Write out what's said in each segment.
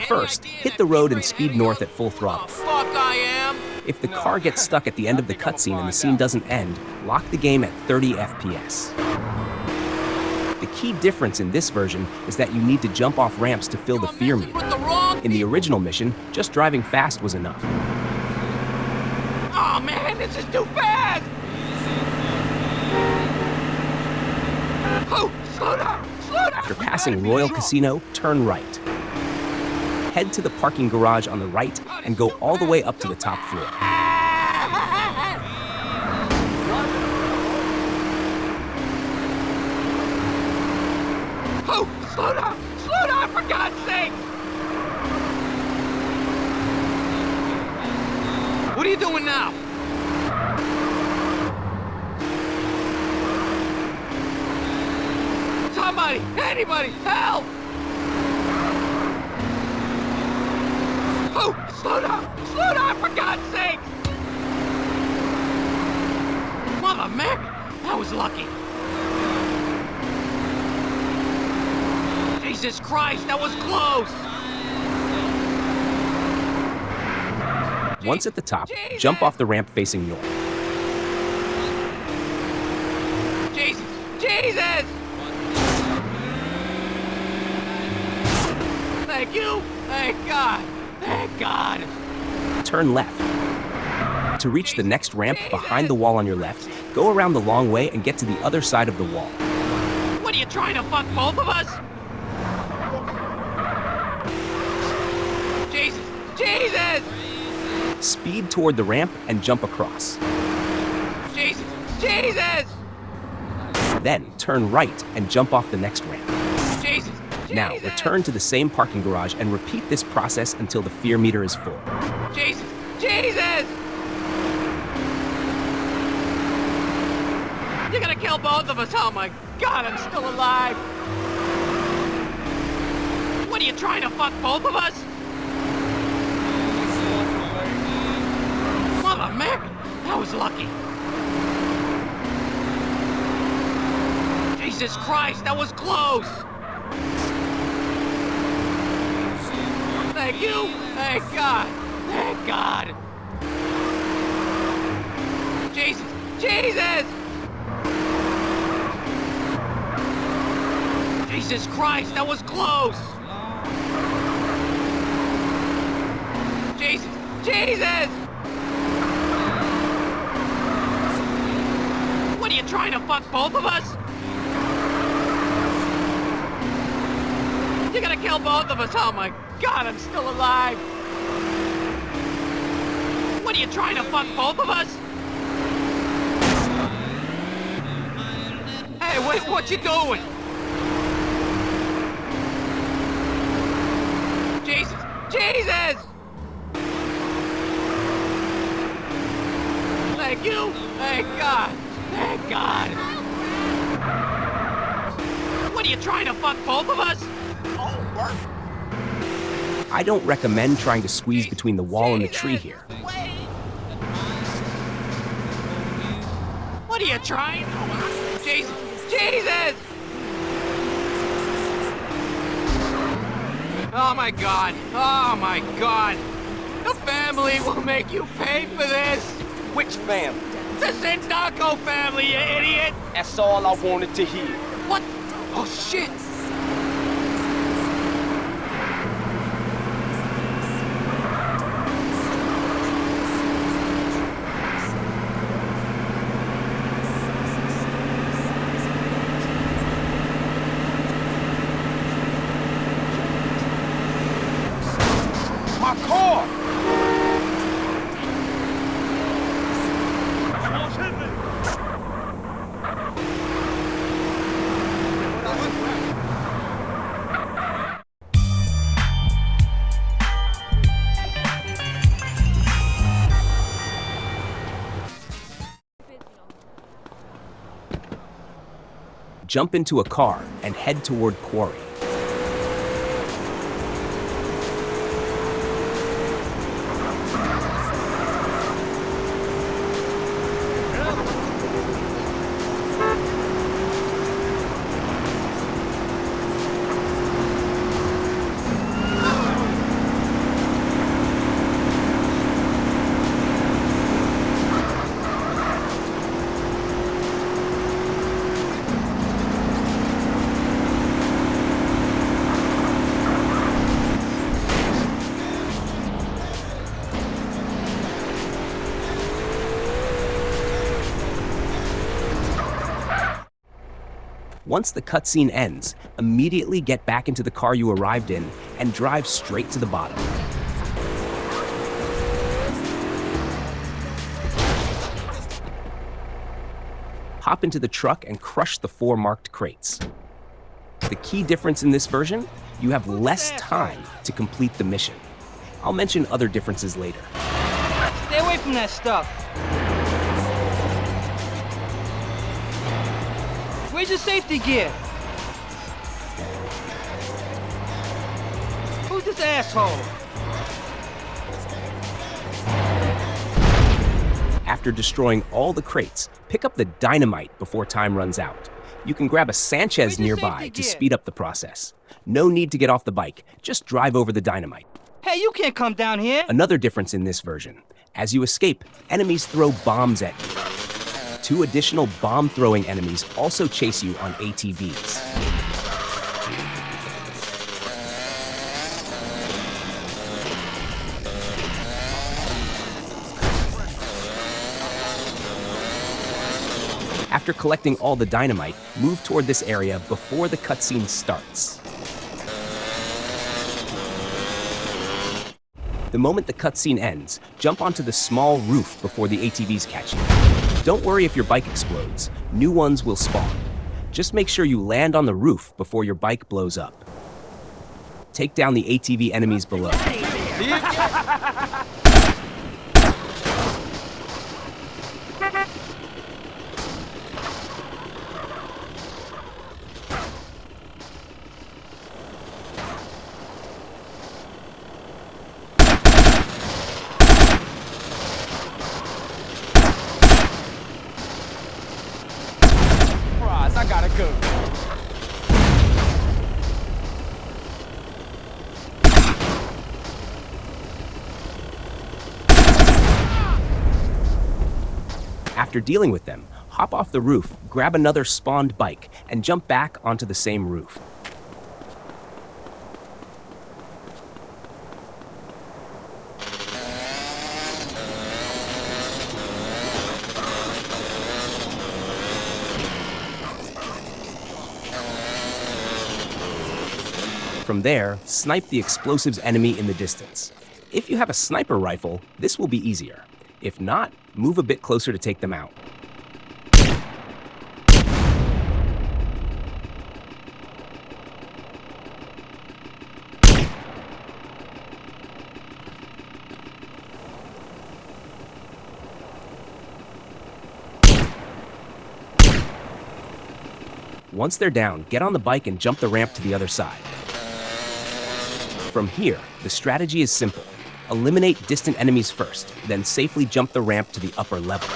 First, hit the road and speed north at full throttle. If the car gets stuck at the end of the cutscene and the scene doesn't end, lock the game at 30 FPS. The key difference in this version is that you need to jump off ramps to fill the fear meter. In the original mission, just driving fast was enough. Oh man, this is too fast! Oh, slow down! Slow down! After passing Royal Casino, turn right. Head to the parking garage on the right and go all the way up to the top floor. Oh, slow down! Slow down, for God's sake! What are you doing now? Somebody! Anybody! Help! Oh, slow down! Slow down, for God's sake! Mother Mick! That was lucky. Jesus Christ, that was close! Once at the top, jump off the ramp facing north. Jesus! Jesus! Thank you! Thank God! Thank God! Turn left. To reach the next ramp behind the wall on your left, go around the long way and get to the other side of the wall. What are you trying to fuck both of us? Jesus! Jesus! Speed toward the ramp and jump across. Jesus! Jesus! Then turn right and jump off the next ramp. Jesus! Now return to the same parking garage and repeat this process until the fear meter is full. Jesus! Jesus! You're gonna kill both of us! Oh my God, I'm still alive! What are you trying to fuck both of us? Mother Mick! That was lucky. Jesus Christ, that was close! Thank you! Thank God! Thank God! Jesus! Jesus! Jesus Christ, that was close! Jesus! Jesus! What are you trying to fuck both of us? You're gonna kill both of us! Oh my God, I'm still alive! What are you trying to fuck both of us? Hey, wait, what you doing? Jesus! Jesus! Thank you! Thank God! Thank God! What are you trying to fuck both of us? I don't recommend trying to squeeze between the wall and the tree here. What are you trying? Jesus! Jesus! Oh my God! Oh my God! The family will make you pay for this! Which family? The Sindaco family, you idiot! That's all I wanted to hear. What? Oh shit! My car! Jump into a car and head toward Quarry. Once the cutscene ends, immediately get back into the car you arrived in and drive straight to the bottom. Hop into the truck and crush the 4 marked crates. The key difference in this version, you have less time to complete the mission. I'll mention other differences later. Stay away from that stuff. Where's your safety gear? Who's this asshole? After destroying all the crates, pick up the dynamite before time runs out. You can grab a Sanchez nearby to speed up the process. No need to get off the bike, just drive over the dynamite. Hey, you can't come down here. Another difference in this version, as you escape, enemies throw bombs at you. 2 additional bomb-throwing enemies also chase you on ATVs. After collecting all the dynamite, move toward this area before the cutscene starts. The moment the cutscene ends, jump onto the small roof before the ATVs catch you. Don't worry if your bike explodes. New ones will spawn. Just make sure you land on the roof before your bike blows up. Take down the ATV enemies below. I gotta go. After dealing with them, hop off the roof, grab another spawned bike, and jump back onto the same roof. From there, snipe the explosives enemy in the distance. If you have a sniper rifle, this will be easier. If not, move a bit closer to take them out. Once they're down, get on the bike and jump the ramp to the other side. From here, the strategy is simple. Eliminate distant enemies first, then safely jump the ramp to the upper level.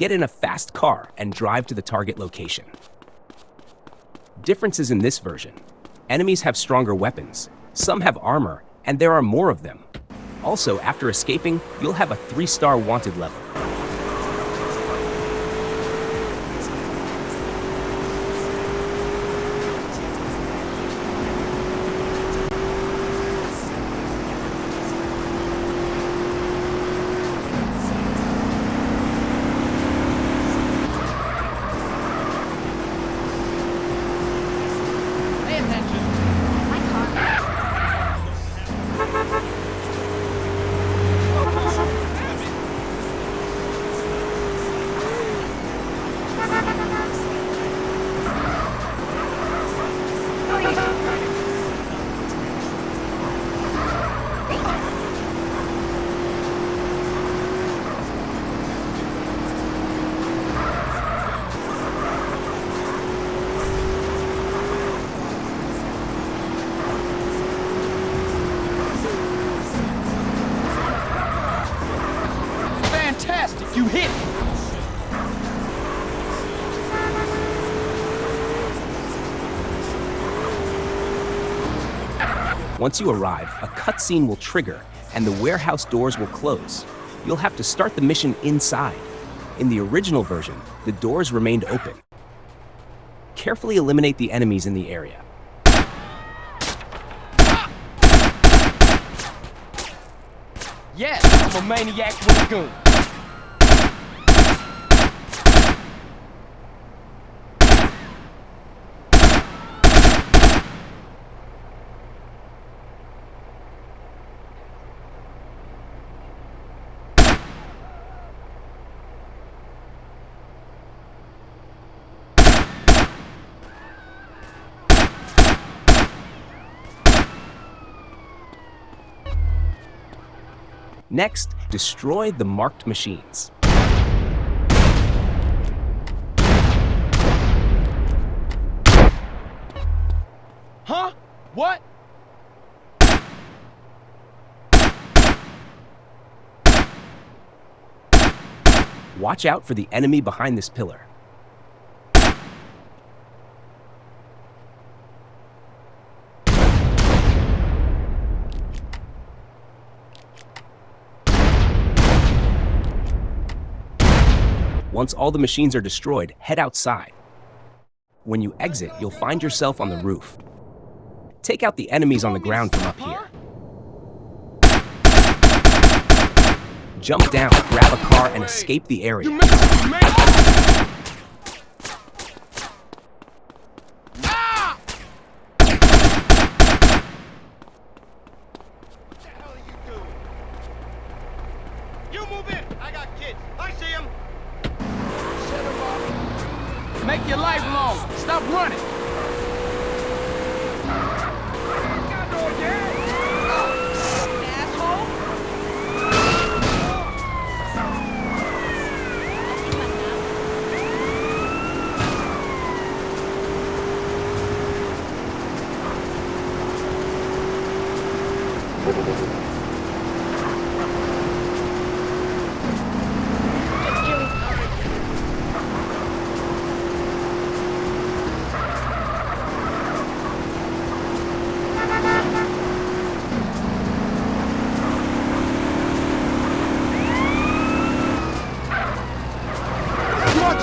Get in a fast car and drive to the target location. Differences in this version. Enemies have stronger weapons, some have armor, and there are more of them. Also, after escaping, you'll have a 3-star wanted level. You hit! Once you arrive, a cutscene will trigger and the warehouse doors will close. You'll have to start the mission inside. In the original version, the doors remained open. Carefully eliminate the enemies in the area. Yes, I'm a maniac with a gun. Next, destroy the marked machines. Huh? What? Watch out for the enemy behind this pillar. Once all the machines are destroyed, head outside. When you exit, you'll find yourself on the roof. Take out the enemies on the ground from up here. Jump down, grab a car, and escape the area. Make your life long. Stop running.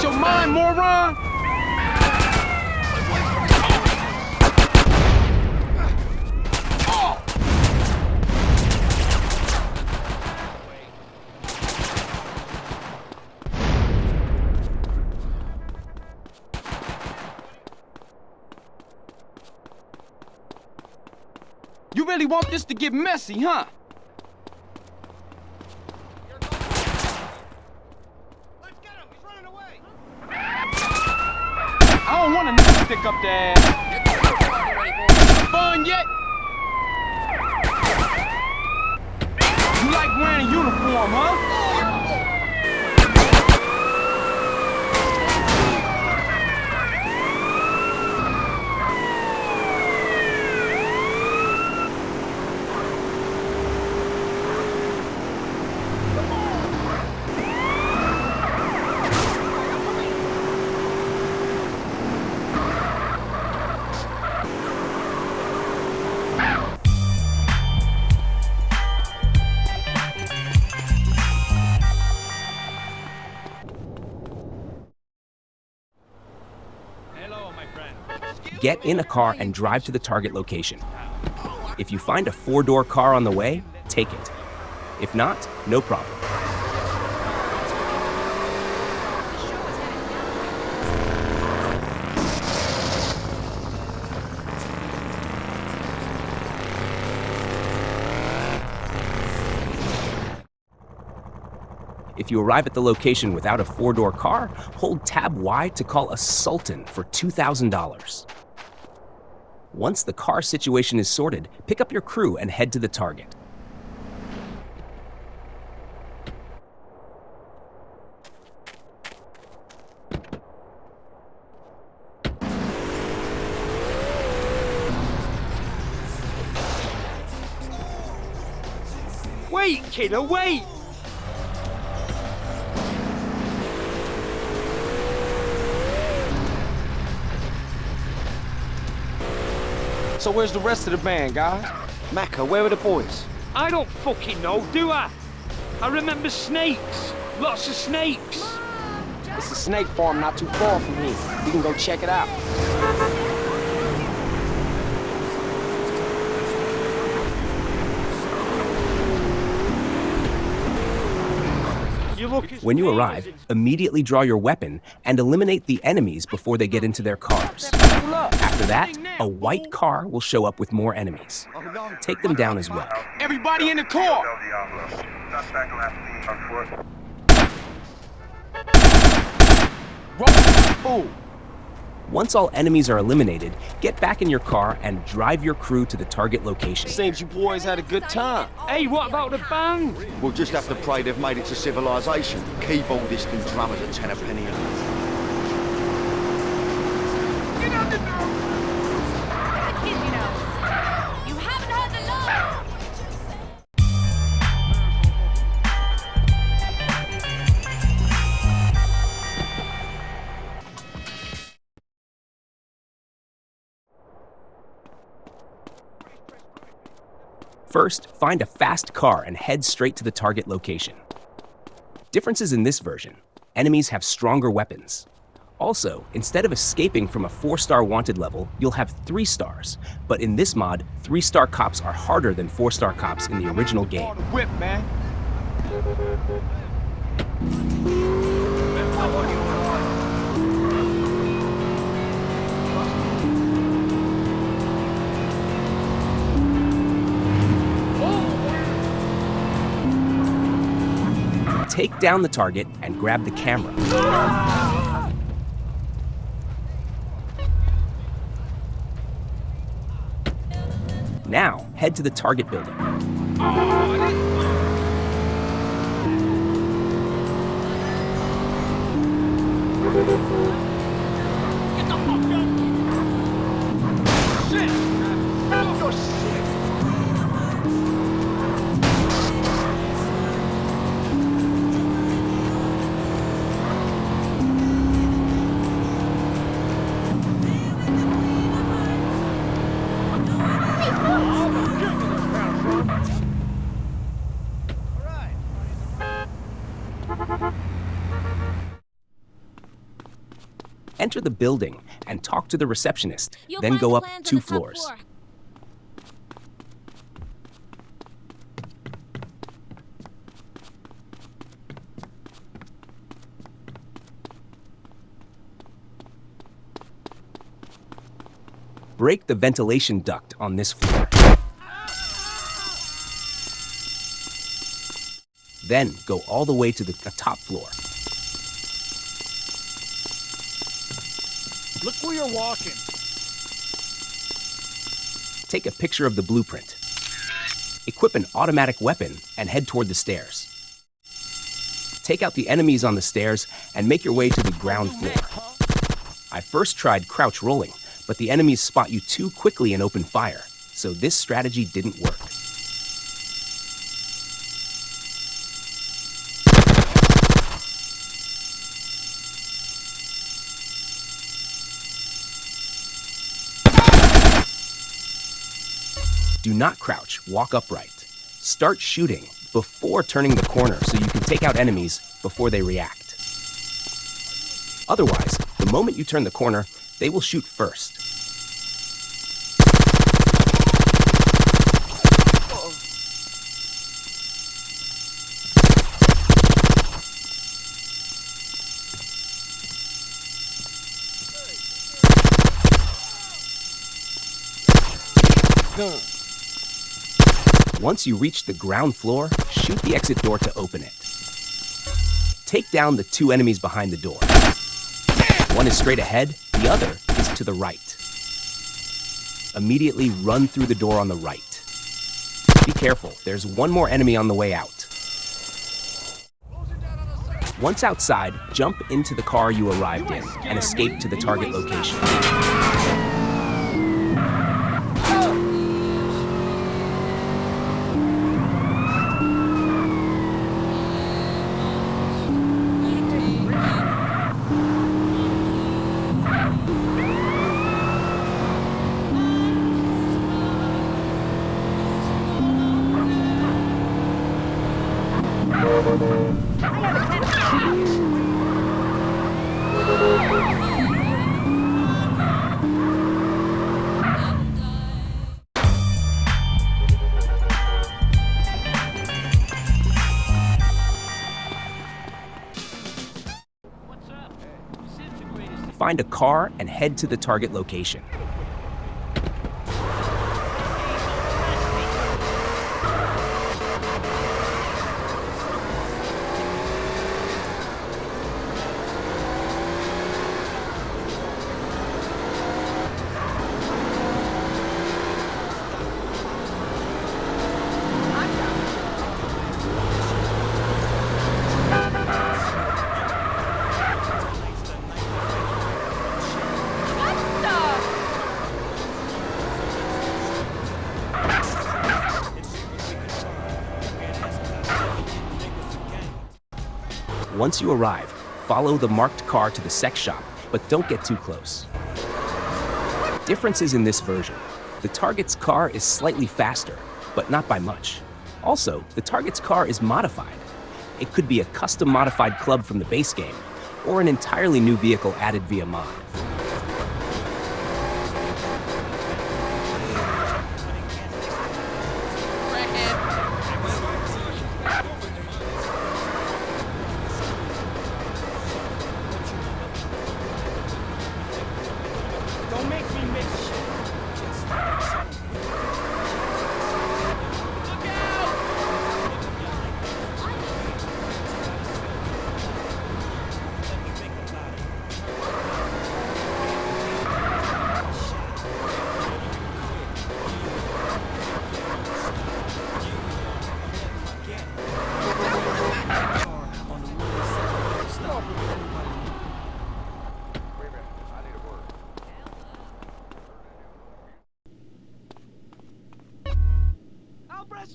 Your mind, moron! Oh. You really want this to get messy, huh? I don't want to stick up the ass. Fun yet? You like wearing a uniform, huh? Get in a car and drive to the target location. If you find a 4-door car on the way, take it. If not, no problem. If you arrive at the location without a 4-door car, hold tab Y to call a Sultan for $2,000. Once the car situation is sorted, pick up your crew and head to the target. Wait, kiddo, wait! So where's the rest of the band, guys? Macca, where are the boys? I don't fucking know, do I? I remember snakes. Lots of snakes. It's a snake farm not too far from here. We can go check it out. When you arrive, immediately draw your weapon and eliminate the enemies before they get into their cars. After that, a white car will show up with more enemies. Take them down as well. Everybody in the car! Roll. Once all enemies are eliminated, get back in your car and drive your crew to the target location. Seems you boys had a good time. Hey, what about the band? We'll just have to pray they've made it to civilization. Keyboardist and drummers at 10 a penny. Get on the door! You haven't heard the law! First, find a fast car and head straight to the target location. Differences in this version: enemies have stronger weapons. Also, instead of escaping from a 4-star wanted level, you'll have 3 stars. But in this mod, 3-star cops are harder than 4-star cops in the original game. Whip, man. Take down the target and grab the camera. Now, head to the target building. Enter the building and talk to the receptionist, then go up 2 floors. Break the ventilation duct on this floor. Then go all the way to the top floor. Look where you're walking. Take a picture of the blueprint. Equip an automatic weapon and head toward the stairs. Take out the enemies on the stairs and make your way to the ground floor. I first tried crouch rolling, but the enemies spot you too quickly and open fire, so this strategy didn't work. Do not crouch, walk upright. Start shooting before turning the corner so you can take out enemies before they react. Otherwise, the moment you turn the corner, They will shoot first. Gun. Once you reach the ground floor, shoot the exit door to open it. Take down the two enemies behind the door. One is straight ahead, the other is to the right. Immediately run through the door on the right. Be careful, there's one more enemy on the way out. Once outside, jump into the car you arrived in and escape to the target location. Find a car and head to the target location. Once you arrive, follow the marked car to the sex shop, but don't get too close. Differences in this version. The target's car is slightly faster, but not by much. Also, the target's car is modified. It could be a custom modified club from the base game, or an entirely new vehicle added via mod.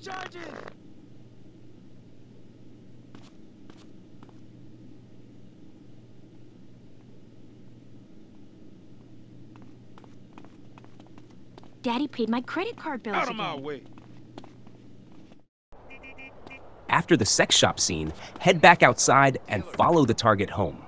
Charges! Daddy paid my credit card bills Out of my again. way. After the sex shop scene, head back outside and follow the target home.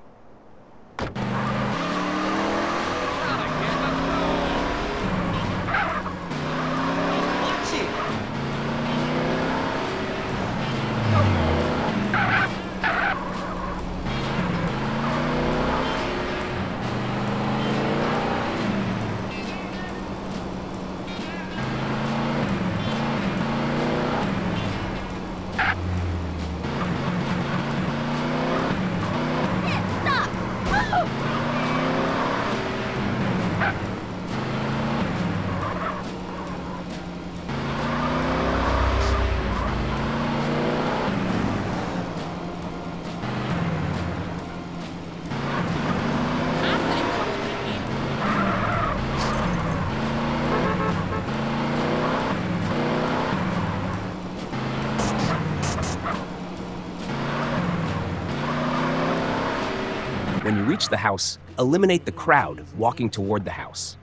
When you reach the house, eliminate the crowd walking toward the house.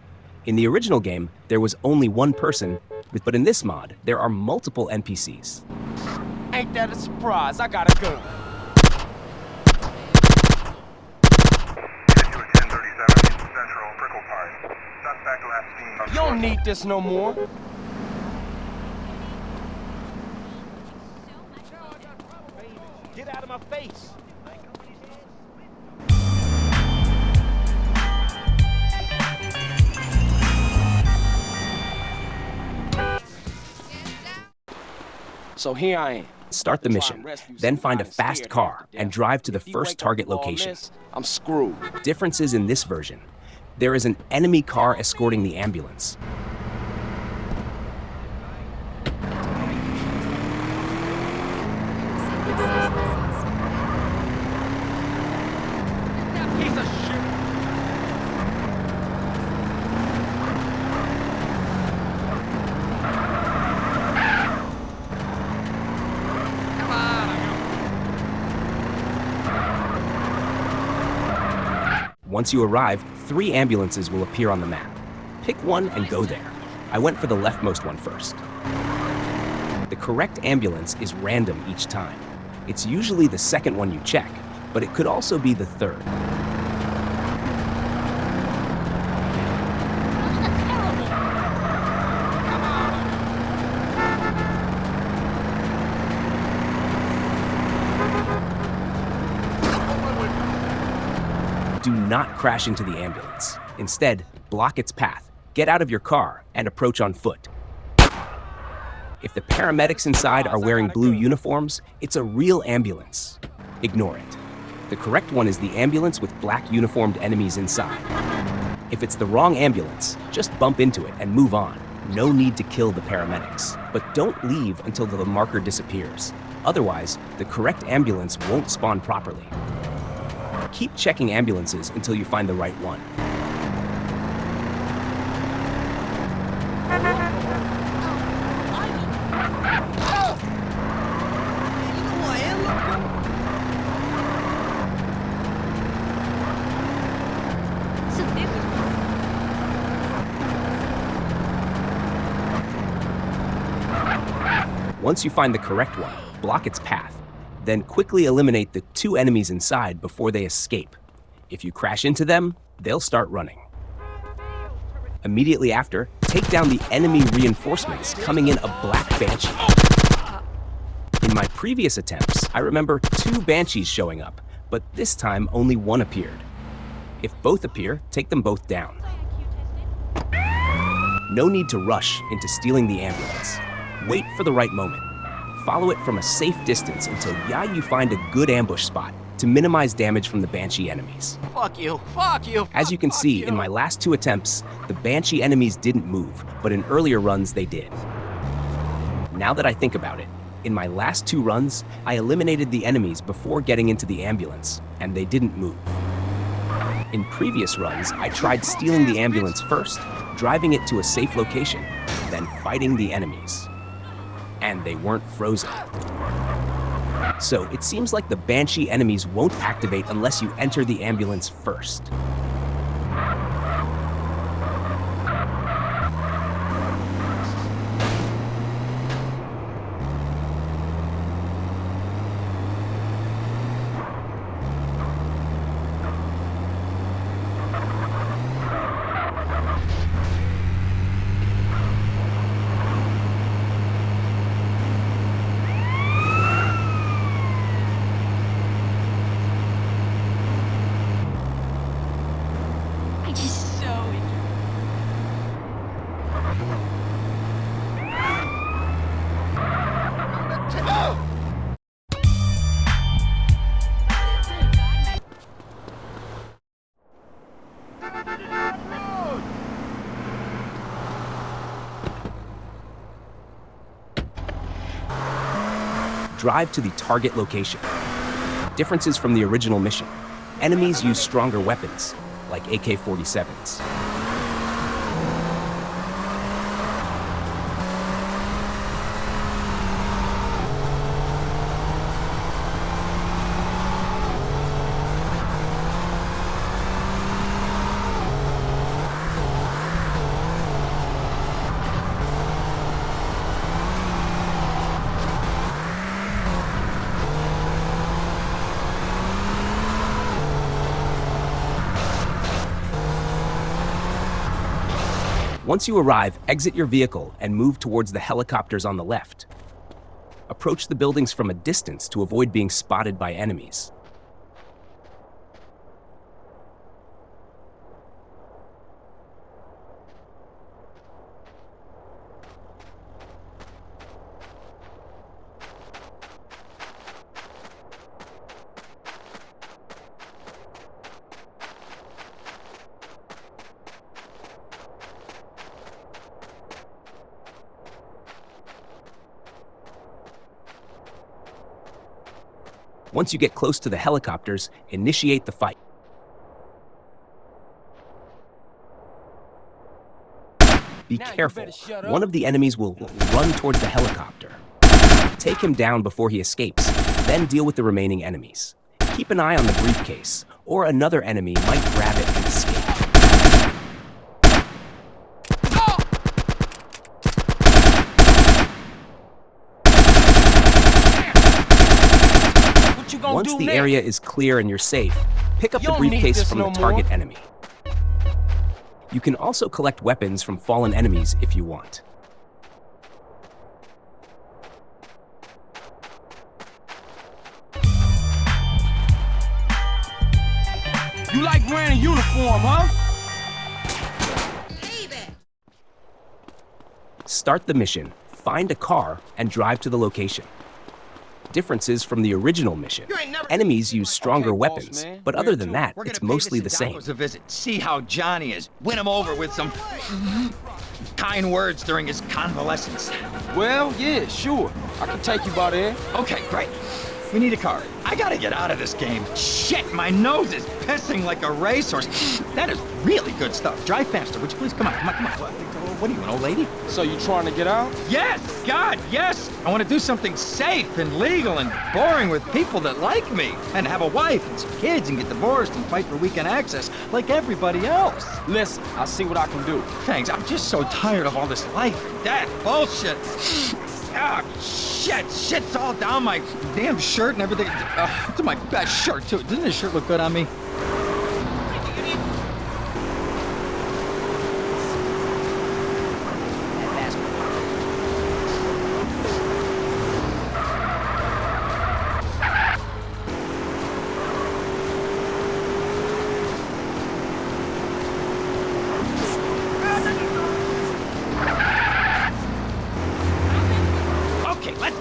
In the original game, there was only one person, but in this mod, there are multiple NPCs. Ain't that a surprise? I got a gun. Continue at 1037 in Central, Prickle You don't need this no more. Get out of my face. So here I am. Start the mission, then find a fast car and drive to the first target location. I'm screwed. Differences in this version. There is an enemy car escorting the ambulance. Piece of shit. Once you arrive, 3 ambulances will appear on the map. Pick one and go there. I went for the leftmost one first. The correct ambulance is random each time. It's usually the second one you check, but it could also be the third. Do not crash into the ambulance. Instead, block its path, get out of your car, and approach on foot. If the paramedics inside are wearing blue uniforms, it's a real ambulance. Ignore it. The correct one is the ambulance with black uniformed enemies inside. If it's the wrong ambulance, just bump into it and move on. No need to kill the paramedics. But don't leave until the marker disappears. Otherwise, the correct ambulance won't spawn properly. Keep checking ambulances until you find the right one. Once you find the correct one, block its path. Then quickly eliminate the 2 enemies inside before they escape. If you crash into them, they'll start running. Immediately after, take down the enemy reinforcements coming in a black Banshee. In my previous attempts, I remember 2 Banshees showing up, but this time only one appeared. If both appear, take them both down. No need to rush into stealing the ambulance. Wait for the right moment. Follow it from a safe distance until you find a good ambush spot to minimize damage from the Banshee enemies. Fuck you, fuck you. As you can see, in my last 2 attempts, the Banshee enemies didn't move, but in earlier runs they did. Now that I think about it, in my last 2 runs, I eliminated the enemies before getting into the ambulance, and they didn't move. In previous runs, I tried stealing the ambulance first, driving it to a safe location, then fighting the enemies. And they weren't frozen. So it seems like the Banshee enemies won't activate unless you enter the ambulance first. Drive to the target location. Differences from the original mission. Enemies use stronger weapons, like AK-47s. Once you arrive, exit your vehicle and move towards the helicopters on the left. Approach the buildings from a distance to avoid being spotted by enemies. Once you get close to the helicopters, initiate the fight. Be careful. One of the enemies will run towards the helicopter. Take him down before he escapes, then deal with the remaining enemies. Keep an eye on the briefcase, or another enemy might grab it and escape. Once the area is clear and you're safe, pick up the briefcase from the target enemy. You can also collect weapons from fallen enemies if you want. You like wearing a uniform, huh? Start the mission, find a car, and drive to the location. Differences from the original mission. Enemies use stronger weapons, but other than that, it's mostly the same. A visit. See how Johnny is. Win him over with some kind words during his convalescence. Well, yeah, sure. I can take you by there. Okay, great. We need a car. I gotta get out of this game. Shit, my nose is pissing like a racehorse. That is really good stuff. Drive faster, would you please? Come on. What are you, an old lady? So you trying to get out? Yes, God, yes. I want to do something safe and legal and boring with people that like me. And have a wife and some kids and get divorced and fight for weekend access like everybody else. Listen, I'll see what I can do. Thanks, I'm just so tired of all this life and death bullshit. Ah, shit, shit's all down my damn shirt and everything. It's my best shirt, too. Doesn't this shirt look good on me?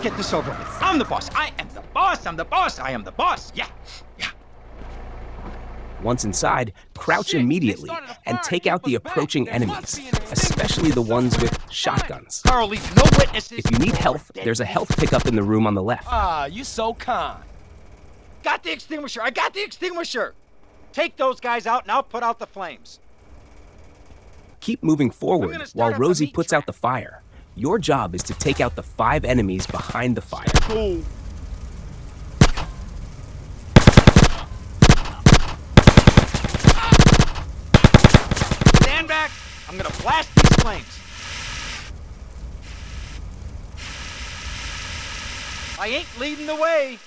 Get this over with. I'm the boss. I am the boss. I'm the boss. I am the boss. Yeah. Once inside, crouch immediately and take out the approaching enemies, especially the ones with shotguns. Carl, leave no witnesses. If you need health, there's a health pickup in the room on the left. Ah, you so kind. Got the extinguisher. I got the extinguisher. Take those guys out and I'll put out the flames. Keep moving forward while Rosie puts out the fire. Your job is to take out the 5 enemies behind the fire. Cool. Stand back. I'm gonna blast these flames. I ain't leading the way.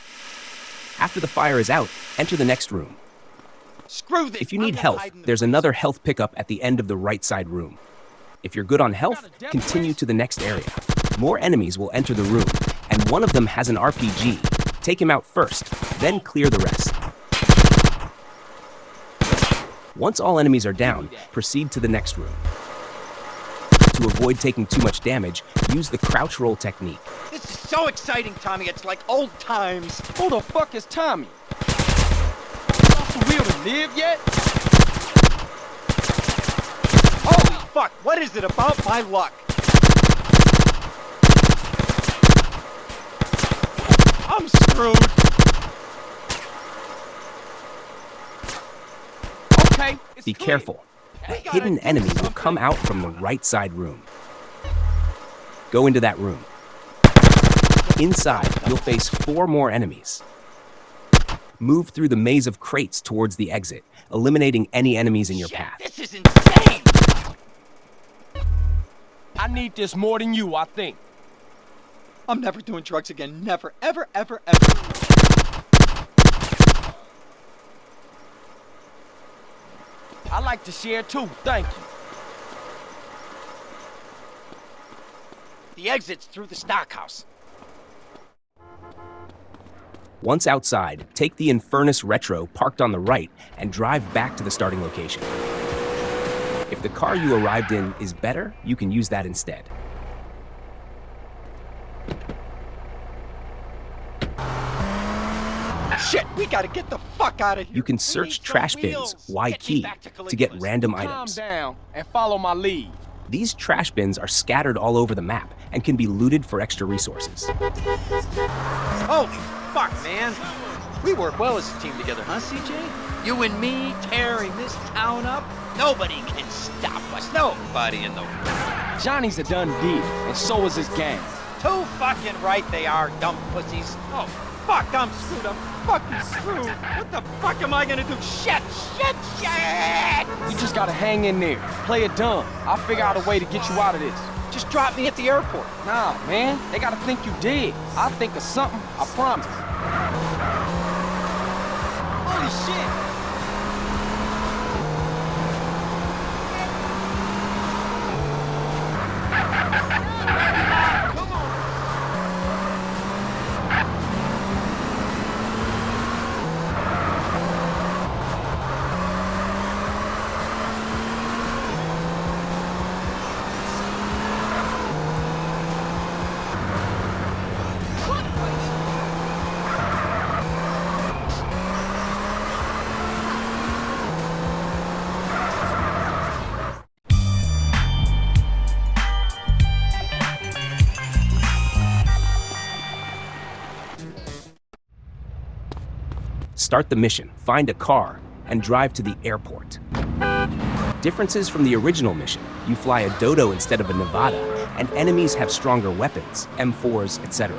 After the fire is out, enter the next room. Screw this. If you need health, there's another health pickup at the end of the right side room. If you're good on health, continue to the next area. More enemies will enter the room, and one of them has an RPG. Take him out first, then clear the rest. Once all enemies are down, proceed to the next room. To avoid taking too much damage, use the crouch roll technique. This is so exciting, Tommy. It's like old times. Who the fuck is Tommy? Off the wheel to live yet? Holy fuck, what is it about my luck? I'm screwed. Okay, Be careful. A hidden enemy will come out from the right side room. Go into that room. Inside, you'll face 4 more enemies. Move through the maze of crates towards the exit, eliminating any enemies in your path. This is insane! I need this more than you, I think. I'm never doing drugs again. Never, ever, ever, ever. I like to share too, thank you. The exit's through the stockhouse. Once outside, take the Infernus Retro parked on the right and drive back to the starting location. If the car you arrived in is better, you can use that instead. Shit, we gotta get the fuck out of here. You can search trash bins, Y key, to get random Calm items. down and follow my lead. These trash bins are scattered all over the map and can be looted for extra resources. Holy fuck, man. We work well as a team together, huh, CJ? You and me tearing this town up? Nobody can stop us. Nobody in the world. Johnny's a done deal, and so is his gang. Too fucking right they are, dumb pussies. Oh, fuck, I'm screwed. I'm fucking screwed. What the fuck am I gonna do? Shit! You just gotta hang in there. Play it dumb. I'll figure out a way to get you out of this. Just drop me at the airport. Nah, man. They gotta think you dead. I'll think of something. I promise. Holy shit! Start the mission, find a car, and drive to the airport. Differences from the original mission: you fly a Dodo instead of a Nevada, and enemies have stronger weapons, M4s, etc.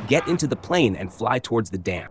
Get into the plane and fly towards the dam.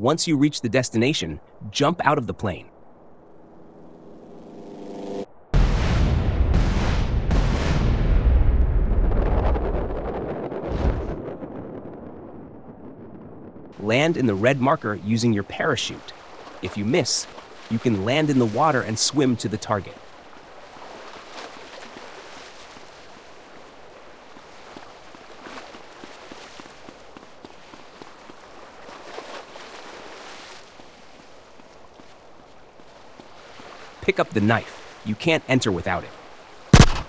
Once you reach the destination, jump out of the plane. Land in the red marker using your parachute. If you miss, you can land in the water and swim to the target. Pick up the knife. You can't enter without it.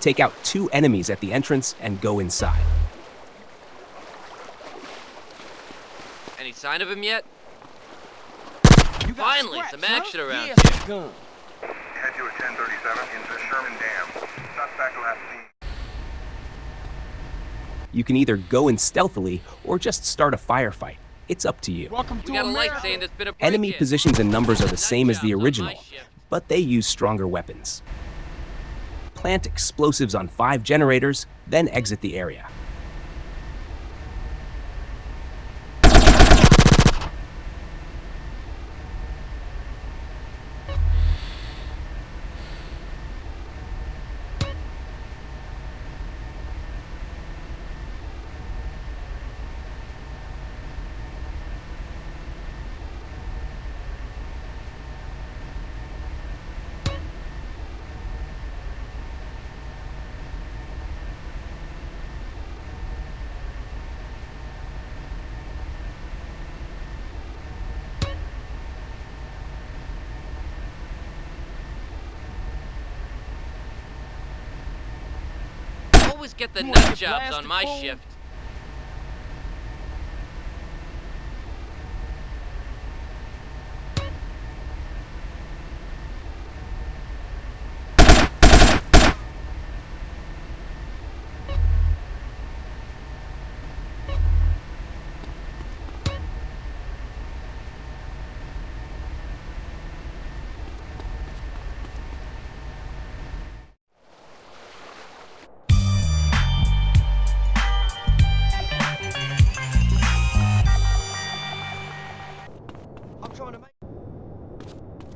Take out 2 enemies at the entrance and go inside. Any sign of him yet? Finally, some action around here. Gun. Had you at 1037 into Sherman Dam. Suspect last seen. You can either go in stealthily or just start a firefight. It's up to you. Welcome We to got a light America. saying there's been a Enemy break-in. positions and numbers are the Night same as the jobs on my original, shift. but they use stronger weapons. Plant explosives on 5 generators, then exit the area. Always get the You wanna nut get jobs on blasted, my fool? shift.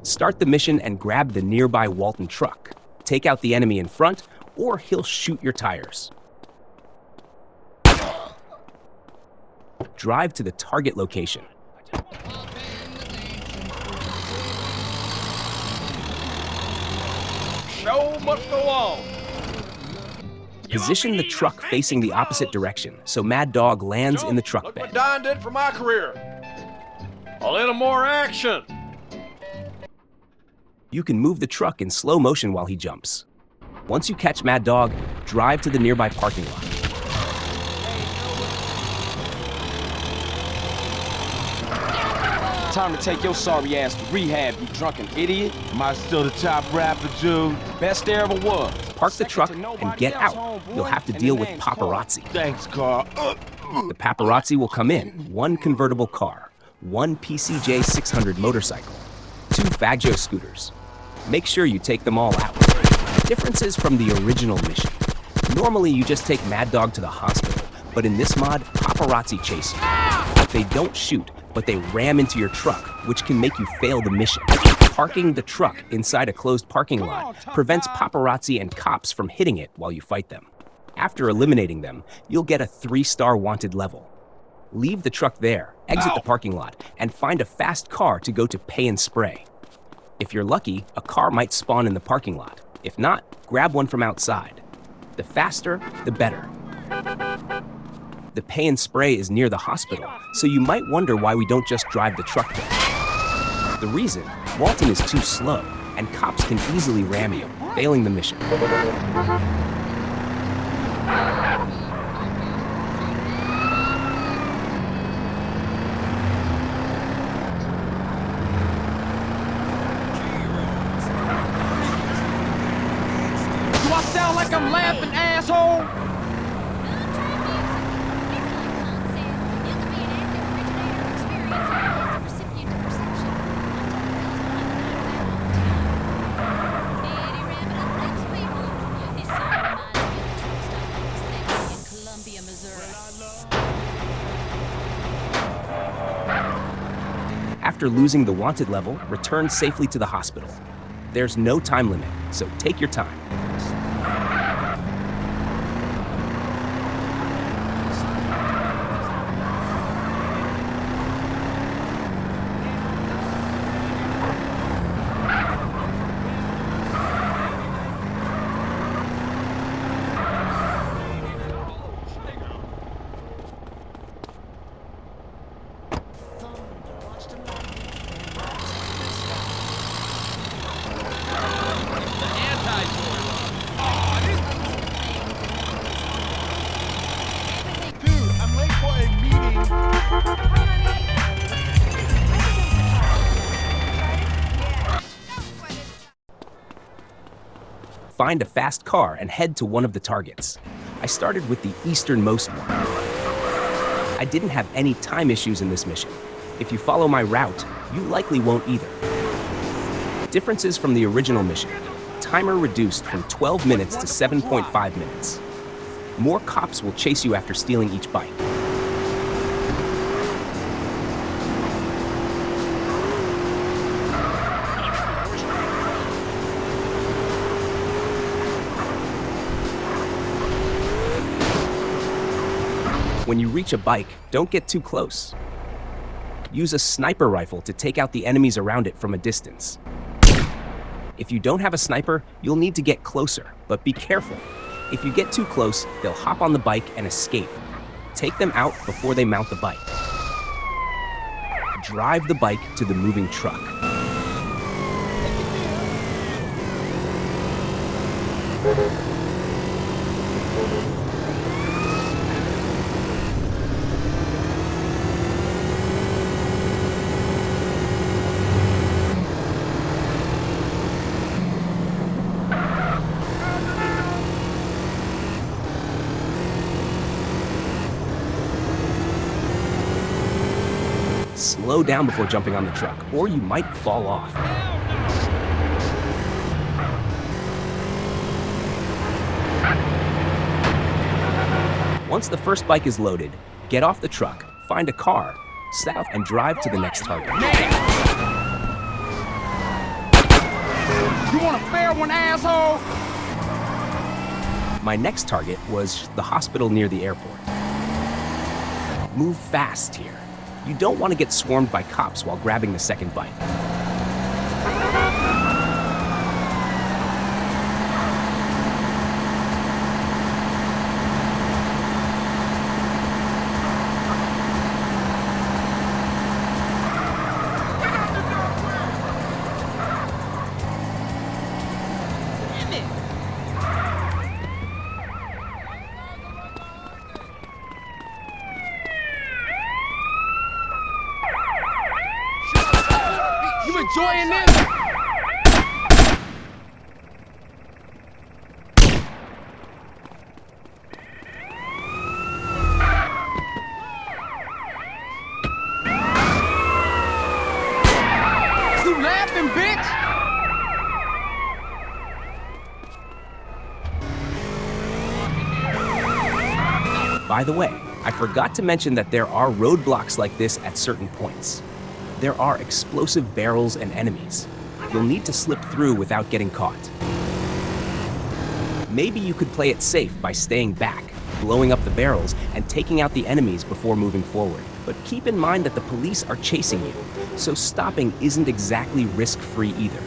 Start the mission and grab the nearby Walton truck. Take out the enemy in front, or he'll shoot your tires. Drive to the target location. Show must go on. Position the truck facing the opposite direction, so Mad Dog lands in the truck Look bed. what Don did for my career. A little more action. You can move the truck in slow motion while he jumps. Once you catch Mad Dog, drive to the nearby parking lot. Time to take your sorry ass to rehab, you drunken idiot. Am I still the top rapper, Jude? Best there ever was. Park the Second truck to and nobody get else, out. homeboy. You'll have to And deal the with name's Carl. paparazzi. Thanks, Carl. The paparazzi will come in. 1 convertible car, 1 PCJ 600 motorcycle, 2 Fagio scooters. Make sure you take them all out. Differences from the original mission. Normally, you just take Mad Dog to the hospital, but in this mod, paparazzi chase you. They don't shoot, but they ram into your truck, which can make you fail the mission. Parking the truck inside a closed parking lot prevents paparazzi and cops from hitting it while you fight them. After eliminating them, you'll get a 3-star wanted level. Leave the truck there, exit the parking lot, and find a fast car to go to Pay and Spray. If you're lucky, a car might spawn in the parking lot. If not, grab one from outside. The faster, the better. The Pay and Spray is near the hospital, so you might wonder why we don't just drive the truck there. The reason, Walton is too slow, and cops can easily ram you, failing the mission. Do I sound like I'm laughing, asshole? After losing the wanted level, return safely to the hospital. There's no time limit, so take your time. find a fast car and head to one of the targets. I started with the easternmost one. I didn't have any time issues in this mission. If you follow my route, you likely won't either. Differences from the original mission. Timer reduced from 12 minutes to 7.5 minutes. More cops will chase you after stealing each bike. When you reach a bike, don't get too close. Use a sniper rifle to take out the enemies around it from a distance. If you don't have a sniper, you'll need to get closer, but be careful. If you get too close, they'll hop on the bike and escape. Take them out before they mount the bike. Drive the bike to the moving truck. Slow down before jumping on the truck, or you might fall off. Once the first bike is loaded, get off the truck, find a car, south, and drive to the next target. You want a fair one, asshole? My next target was the hospital near the airport. Move fast here. You don't want to get swarmed by cops while grabbing the second bike. You enjoying this? You laughing, bitch? By the way, I forgot to mention that there are roadblocks like this at certain points. There are explosive barrels and enemies. You'll need to slip through without getting caught. Maybe you could play it safe by staying back, blowing up the barrels, and taking out the enemies before moving forward. But keep in mind that the police are chasing you, so stopping isn't exactly risk-free either.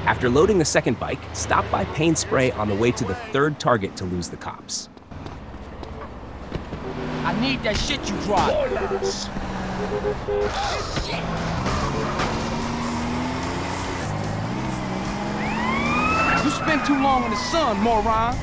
After loading the second bike, stop by Paint Spray on the way to the third target to lose the cops. I need that shit you drive. You spent too long in the sun, moron.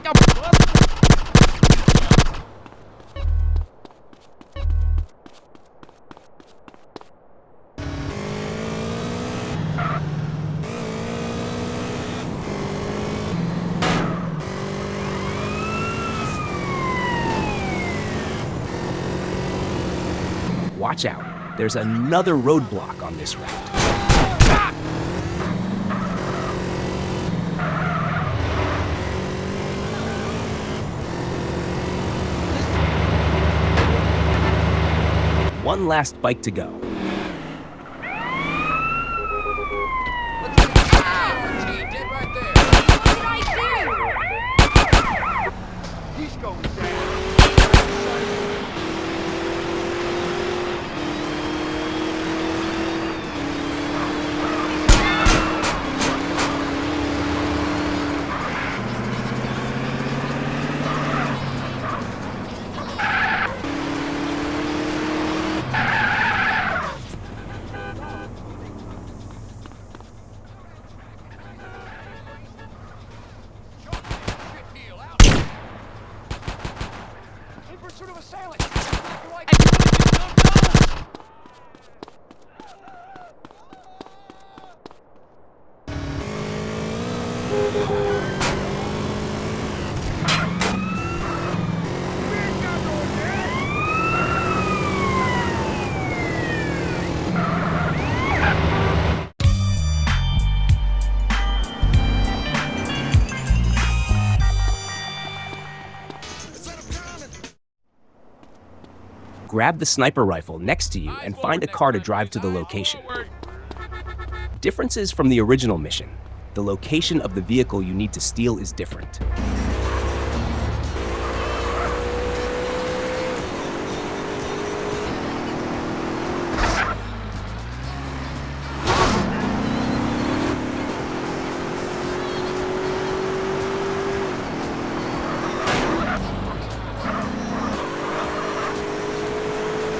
like I'm busted. Watch out, there's another roadblock on this route. One last bike to go. He's going down. Grab the sniper rifle next to you and find a car to drive to the location. Differences from the original mission. The location of the vehicle you need to steal is different.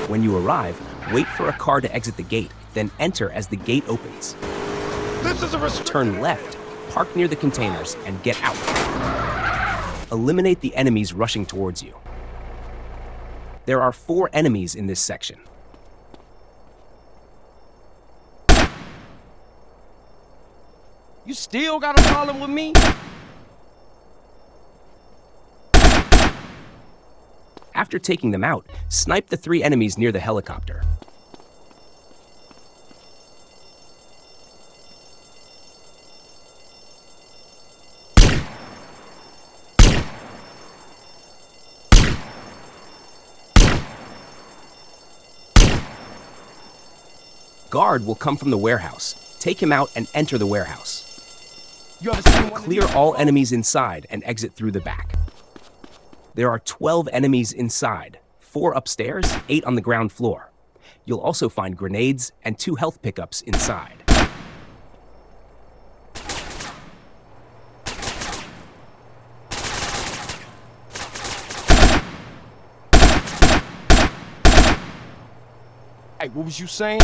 When you arrive, wait for a car to exit the gate, then enter as the gate opens. Turn left, park near the containers, and get out. Eliminate the enemies rushing towards you. There are 4 enemies in this section. You still got a problem with me? After taking them out, snipe the 3 enemies near the helicopter. Guard will come from the warehouse. Take him out and enter the warehouse. Clear all enemies inside and exit through the back. There are 12 enemies inside, 4 upstairs, 8 on the ground floor. You'll also find grenades and 2 health pickups inside. Hey, what was you saying?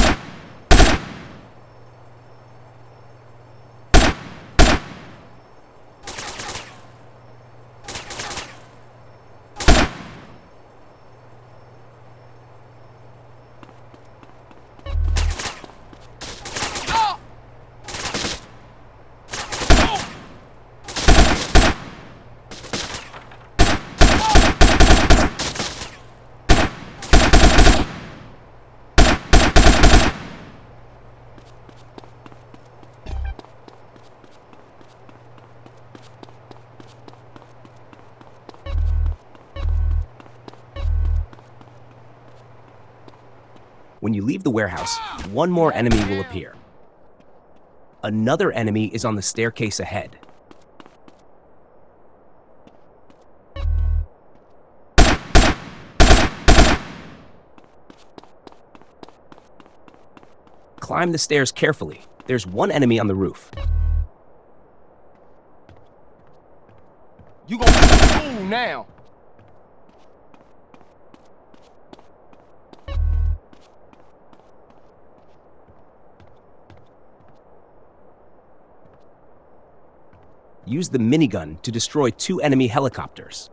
When you leave the warehouse, 1 more enemy will appear. Another enemy is on the staircase ahead. Climb the stairs carefully. There's 1 enemy on the roof. You gonna be a fool now. Use the minigun to destroy 2 enemy helicopters.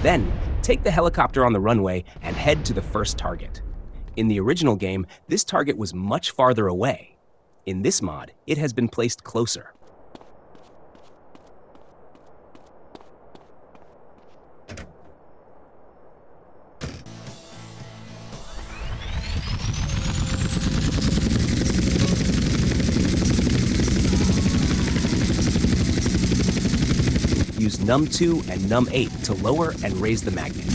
Then, take the helicopter on the runway and head to the first target. In the original game, this target was much farther away. In this mod, it has been placed closer. Use num2 and num8 to lower and raise the magnet.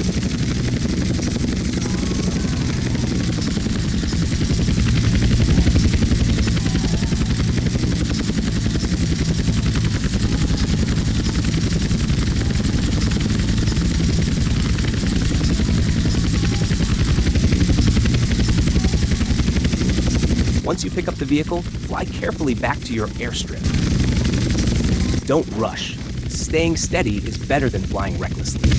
Once you pick up the vehicle, fly carefully back to your airstrip. Don't rush. Staying steady is better than flying recklessly.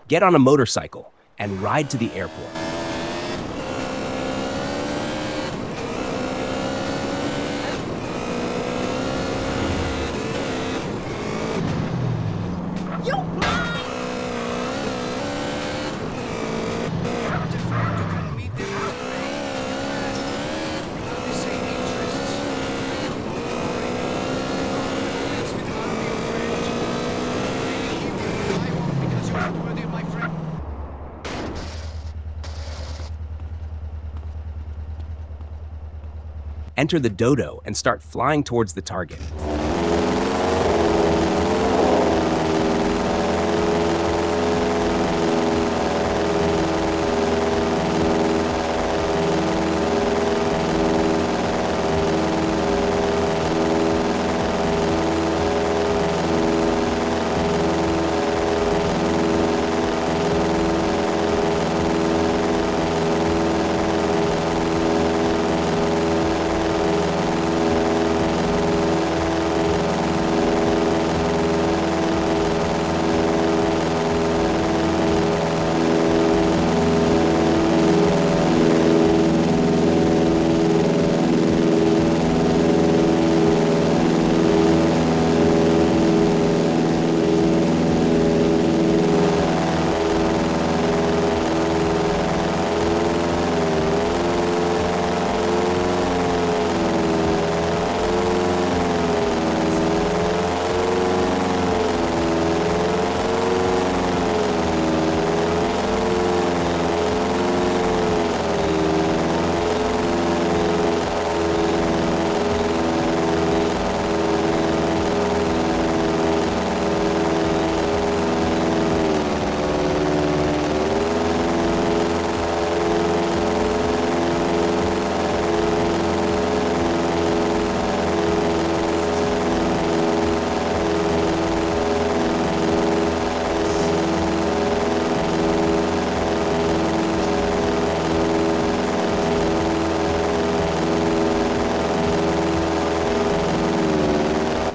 Get on a motorcycle and ride to the airport. Enter the dodo and start flying towards the target.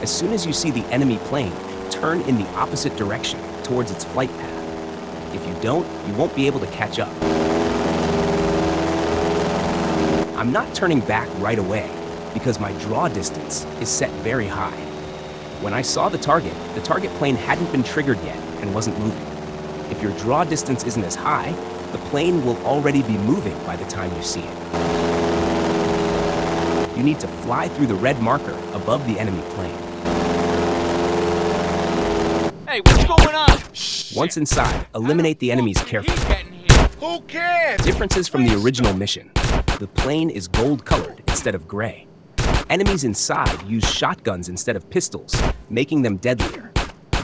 As soon as you see the enemy plane, turn in the opposite direction towards its flight path. If you don't, you won't be able to catch up. I'm not turning back right away because my draw distance is set very high. When I saw the target plane hadn't been triggered yet and wasn't moving. If your draw distance isn't as high, the plane will already be moving by the time you see it. You need to fly through the red marker above the enemy plane. Hey, what's going on? Once inside, eliminate the enemies carefully. Who cares? Differences from the original mission. The plane is gold-colored instead of gray. Enemies inside use shotguns instead of pistols, making them deadlier.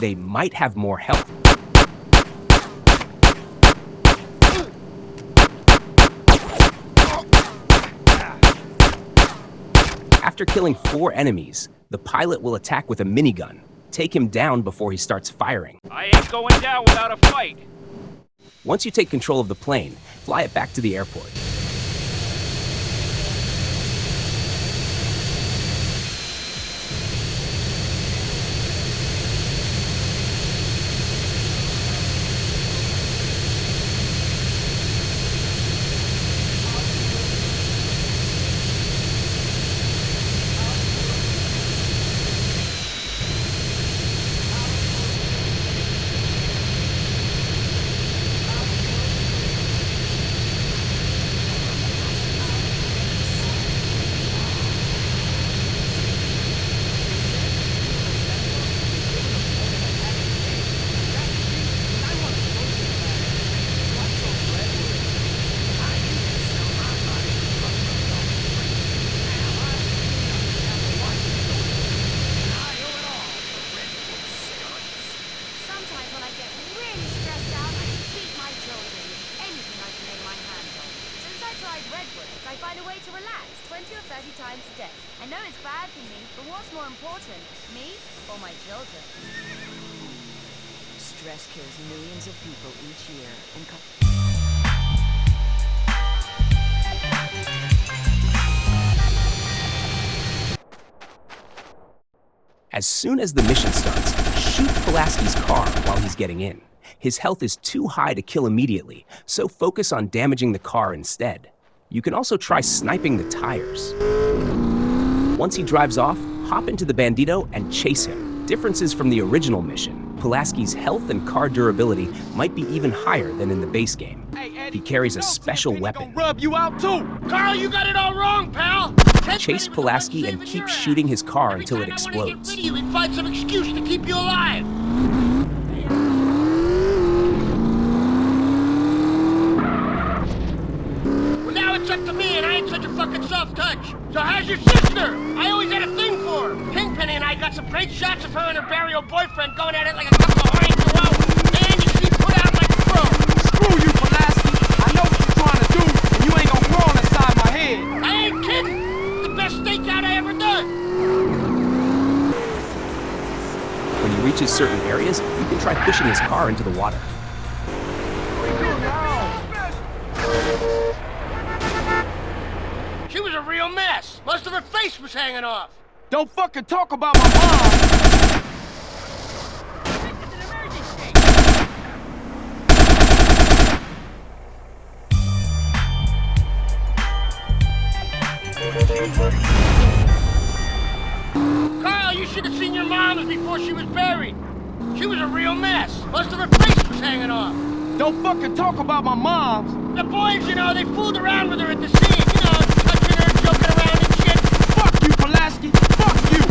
They might have more health. After killing 4 enemies, the pilot will attack with a minigun. Take him down before he starts firing. I ain't going down without a fight. Once you take control of the plane, fly it back to the airport. I know it's bad for me, but what's more important, me or my children? Stress kills millions of people each year and As soon as the mission starts, shoot Pulaski's car while he's getting in. His health is too high to kill immediately, so focus on damaging the car instead. You can also try sniping the tires. Once he drives off, hop into the Bandito and chase him. Differences from the original mission. Pulaski's health and car durability might be even higher than in the base game. He carries a special weapon. Rub you out too. Carl, you got it all wrong, pal. Chase Pulaski and keep shooting his car until it explodes. He'd find some excuse to keep you alive. Well, now it's up to me, and I ain't such a fucking soft touch. So how's your sister? I always had a thing for her. Kingpin and I got some great shots of her and her burial boyfriend going at it like a couple of horny chihuahuas. And she put out like a pro. Screw you, Pulaski. I know what you're trying to do, and you ain't gonna crawl inside my head. I ain't kidding. Best stakeout I ever done. When he reaches certain areas, you can try pushing his car into the water. She was a real mess. Most of her face was hanging off. Don't fucking talk about my mom. Carl, you should have seen your mom before she was buried. She was a real mess. Most of her face was hanging off. Don't fucking talk about my moms. The boys, you know, they fooled around with her at the scene. You know, touching her, joking around and shit. Fuck you, Pulaski. Fuck you.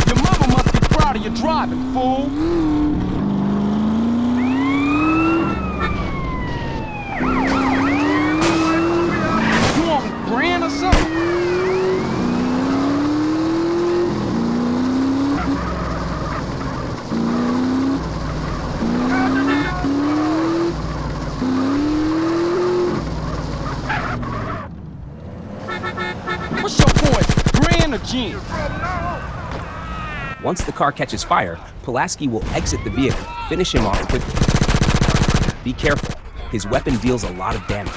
Your mother must be proud of your driving, fool. You on grand or something? What's your voice, grand or gin? Once the car catches fire, Pulaski will exit the vehicle, finish him off quickly. Be careful, his weapon deals a lot of damage.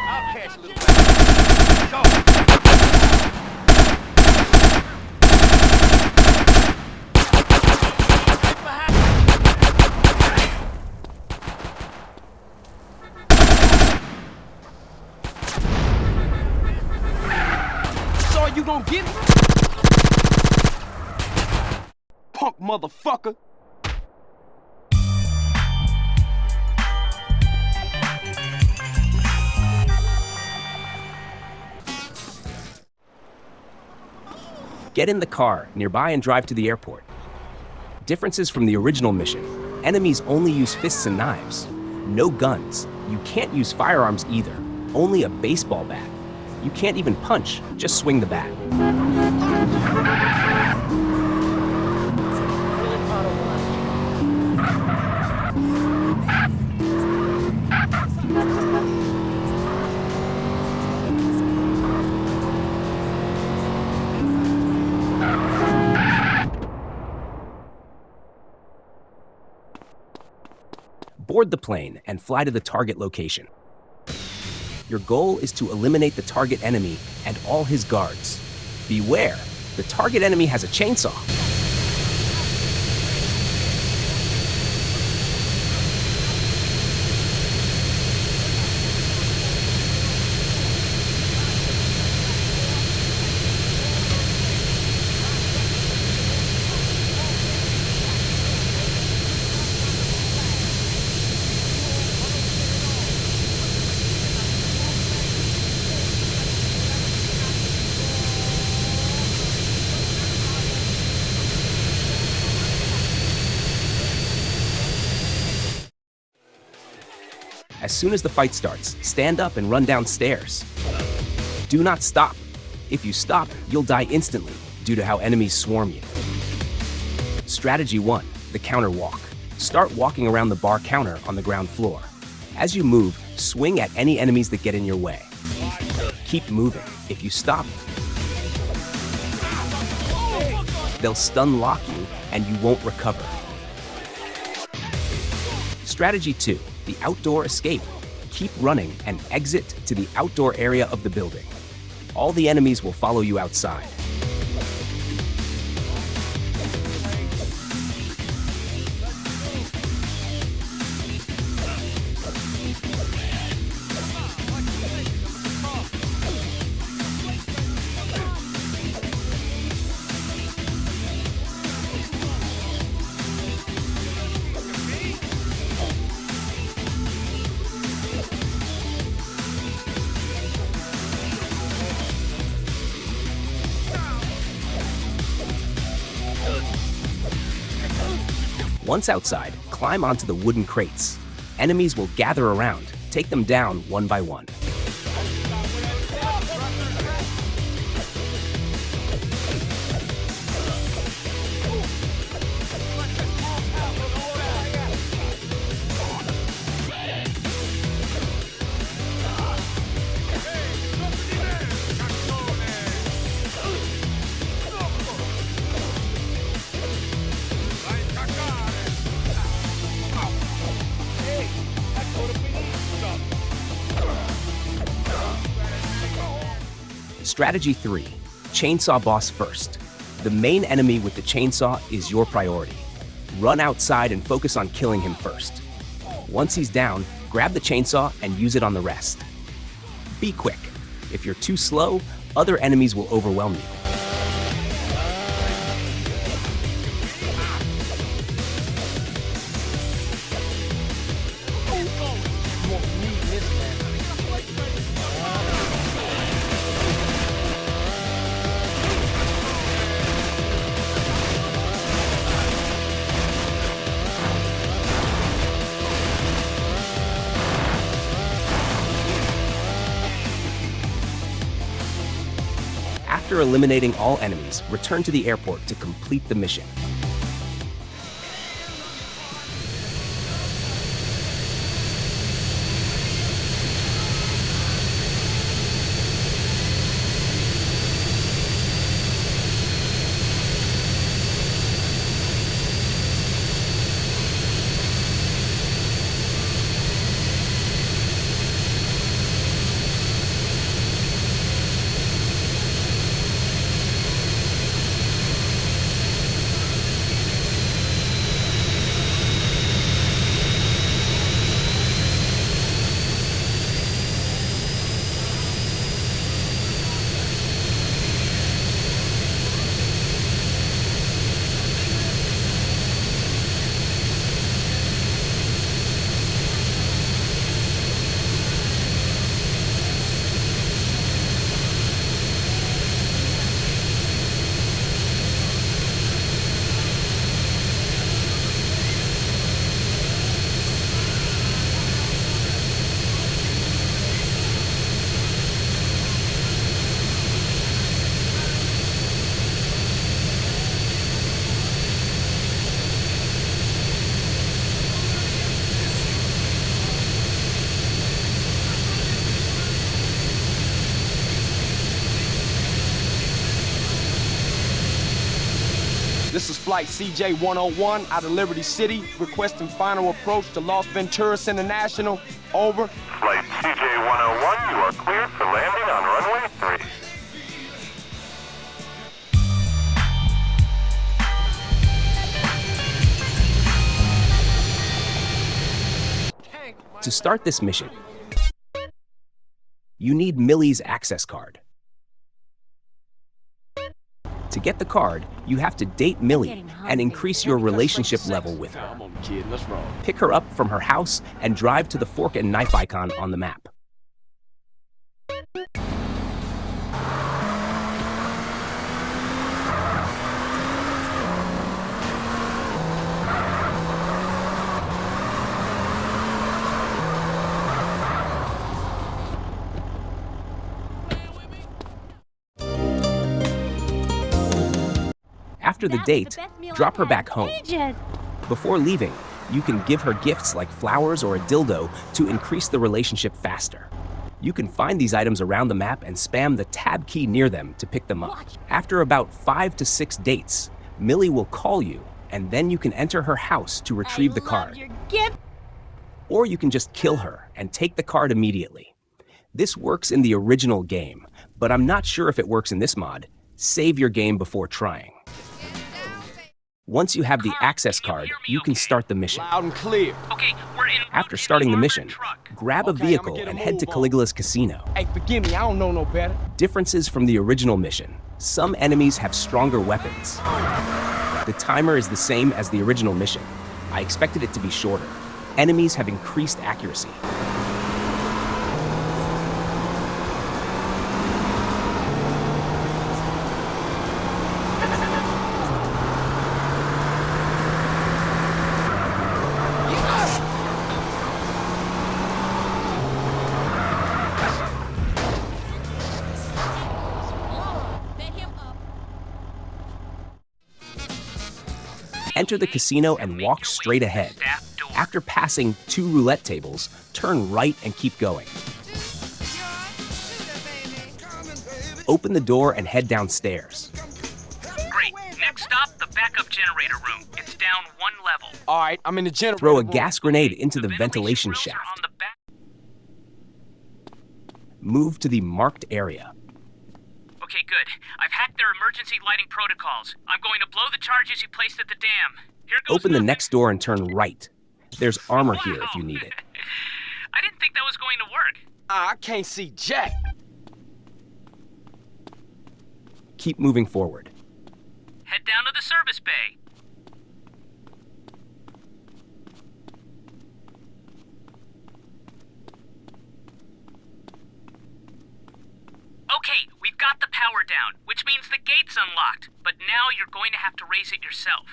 I'll catch Luke. Go. You gonna get me? Punk motherfucker. Get in the car nearby and drive to the airport. Differences from the original mission. Enemies only use fists and knives. No guns. You can't use firearms either. Only a baseball bat. You can't even punch, just swing the bat. Board the plane and fly to the target location. Your goal is to eliminate the target enemy and all his guards. Beware, the target enemy has a chainsaw. As soon as the fight starts, stand up and run downstairs. Do not stop. If you stop, you'll die instantly due to how enemies swarm you. Strategy 1, the counter walk. Start walking around the bar counter on the ground floor. As you move, swing at any enemies that get in your way. Keep moving. If you stop, they'll stun lock you and you won't recover. Strategy 2, the outdoor escape. Keep running and exit to the outdoor area of the building. All the enemies will follow you outside. Once outside, climb onto the wooden crates. Enemies will gather around. Take them down one by one. Strategy 3, chainsaw boss first. The main enemy with the chainsaw is your priority. Run outside and focus on killing him first. Once he's down, grab the chainsaw and use it on the rest. Be quick. If you're too slow, other enemies will overwhelm you. After eliminating all enemies, return to the airport to complete the mission. This is Flight CJ-101 out of Liberty City, requesting final approach to Las Venturas International. Over. Flight CJ-101, you are cleared for landing on runway 3. To start this mission, you need Millie's access card. To get the card, you have to date Millie and increase your relationship level with her. I'm on the kid, let's roll. Pick her up from her house and drive to the fork and knife icon on the map. After the date, drop her back home. Before leaving, you can give her gifts like flowers or a dildo to increase the relationship faster. You can find these items around the map and spam the tab key near them to pick them up. After about 5 to 6 dates, Millie will call you, and then you can enter her house to retrieve the card. Or you can just kill her and take the card immediately. This works in the original game, but I'm not sure if it works in this mod. Save your game before trying. Once you have the access card, you can start the mission. Loud and clear. Okay, we're in. After starting the mission, grab a vehicle and head to Caligula's casino. Hey, forgive me, I don't know no better. Differences from the original mission. Some enemies have stronger weapons. The timer is the same as the original mission. I expected it to be shorter. Enemies have increased accuracy. Enter the casino and walk straight ahead. After passing 2 roulette tables, turn right and keep going. Open the door and head downstairs. Great. Next stop, the backup generator room. It's down 1 level. All right, I'm in the generator Throw a room. gas grenade into the ventilation grills are shaft. on the back. Move to the marked area. Okay, good. I've hacked their emergency lighting protocols. I'm going to blow the charges you placed at the dam. Here goes Open the nothing. next door and turn right. There's armor here if you need it. I didn't think that was going to work. I can't see jack. Keep moving forward. Head down to the service bay. Okay, we've got the power down, which means the gate's unlocked. But now you're going to have to raise it yourself.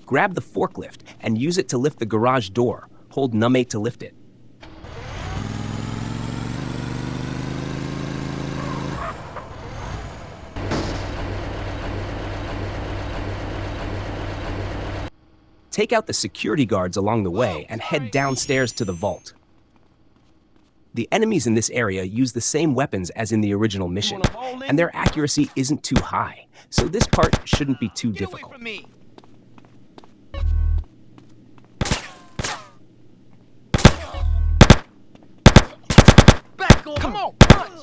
Grab the forklift and use it to lift the garage door. Hold num8 to lift it. Take out the security guards along the way and head downstairs to the vault. The enemies in this area use the same weapons as in the original mission, and their accuracy isn't too high, so this part shouldn't be too difficult. Come on, punch!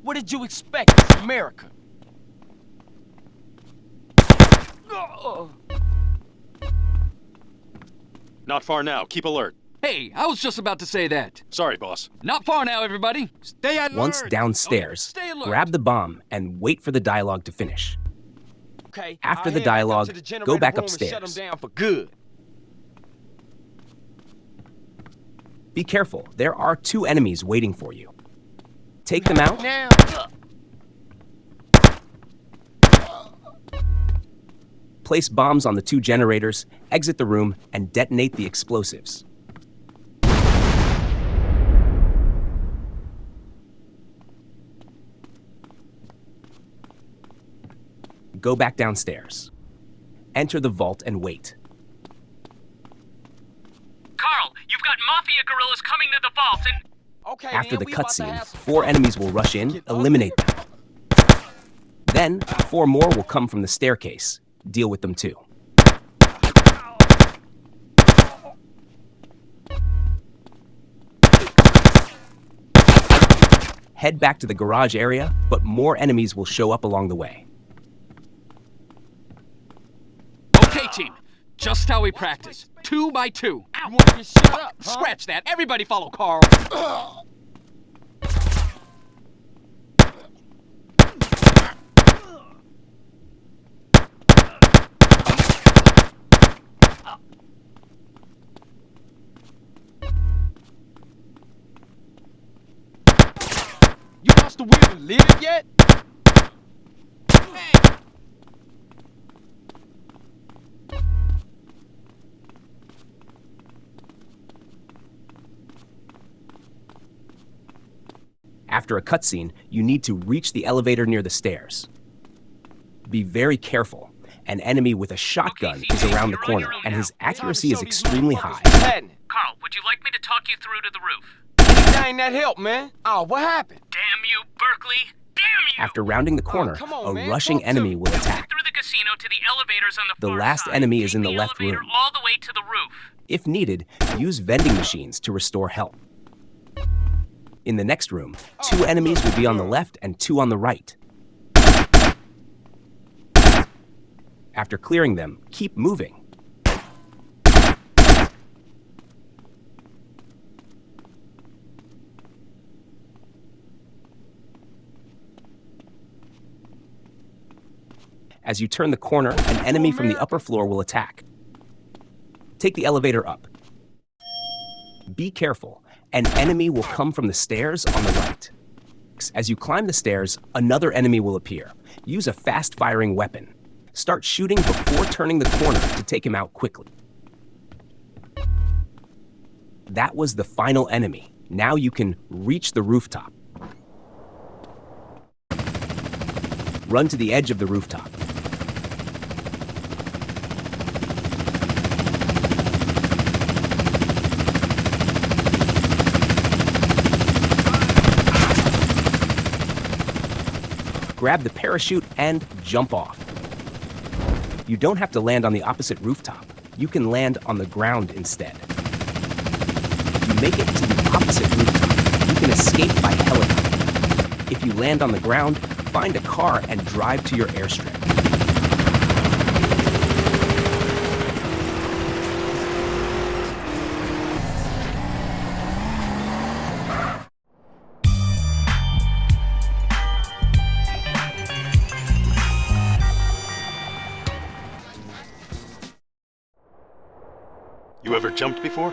What did you expect? It's America. Not far now. Keep alert. Hey, I was just about to say that. Sorry, boss. Not far now, everybody. Stay alert. Once downstairs, Stay alert. grab the bomb and wait for the dialogue to finish. Okay. After I'll the head back up dialogue, to the generator go back room and upstairs. Shut them down for good. Be careful, there are 2 enemies waiting for you. Take them out. Now. Place bombs on the 2 generators, exit the room, and detonate the explosives. Go back downstairs. Enter the vault and wait. Okay, After man, the we about to cutscene, have some 4 fun. enemies will rush in, eliminate them. Then, 4 more will come from the staircase. Deal with them too. Head back to the garage area, but more enemies will show up along the way. Okay, team. Just how we practice. 2 by 2. You want to get shut up, huh? Scratch that. Everybody follow Carl. You lost the will to live yet? After a cutscene, you need to reach the elevator near the stairs. Be very careful. An enemy with a shotgun is around the corner, and his accuracy is extremely high. Carl, would you like me to talk you through to the roof? That ain't that help, man. Oh, what happened? Damn you, Berkeley! Damn you! After rounding the corner, come on, a man. rushing Talk to enemy me. will attack. Through the casino to the elevators on the The far last side. enemy is Take in the left elevator room. all the way to the roof. If needed, use vending machines to restore health. In the next room, 2 enemies will be on the left and 2 on the right. After clearing them, keep moving. As you turn the corner, an enemy from the upper floor will attack. Take the elevator up. Be careful. An enemy will come from the stairs on the right. As you climb the stairs, another enemy will appear. Use a fast-firing weapon. Start shooting before turning the corner to take him out quickly. That was the final enemy. Now you can reach the rooftop. Run to the edge of the rooftop. Grab the parachute and jump off. You don't have to land on the opposite rooftop. You can land on the ground instead. If you make it to the opposite rooftop, you can escape by helicopter. If you land on the ground, find a car and drive to your airstrip. You ever jumped before?